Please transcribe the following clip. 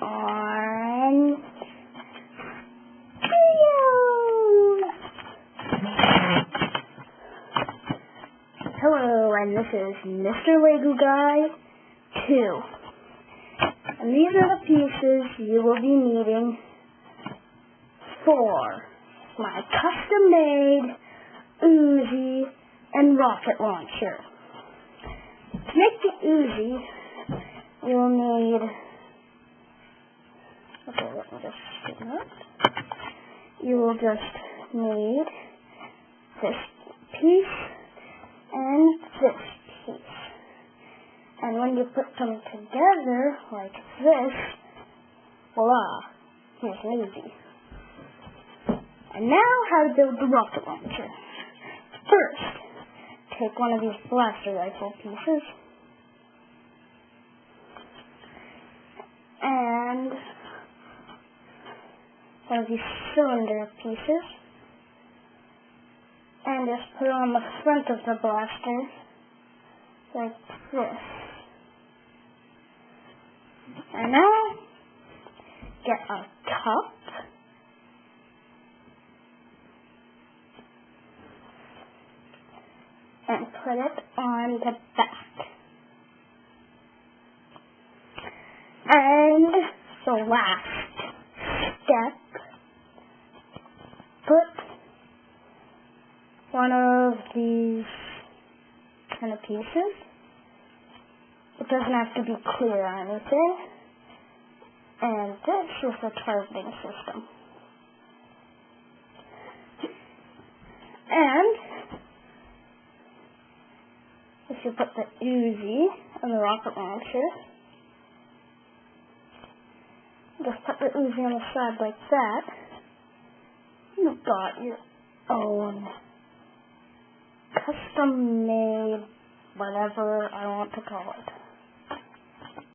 on videos. Hello, and this is Mr. Lego Guy 2. And these are the pieces you will be needing for my custom-made Uzi and rocket launcher. To make the Uzi, you will need, let me just straighten it. You will just need this piece and this piece. And when you put them together, like this, voila, here's an Uzi. And now how to build the rocket launcher. First, take one of these blaster rifle pieces and one of these cylinder pieces and just put it on the front of the blaster like this. And now get a cup and put it on the back. And the last step, put one of these kind of pieces. It doesn't have to be clear or anything. And this is the targeting system. And if you put the Uzi on the rocket launcher, just put the Uzi on the side like that, you've got your own custom-made, whatever I want to call it.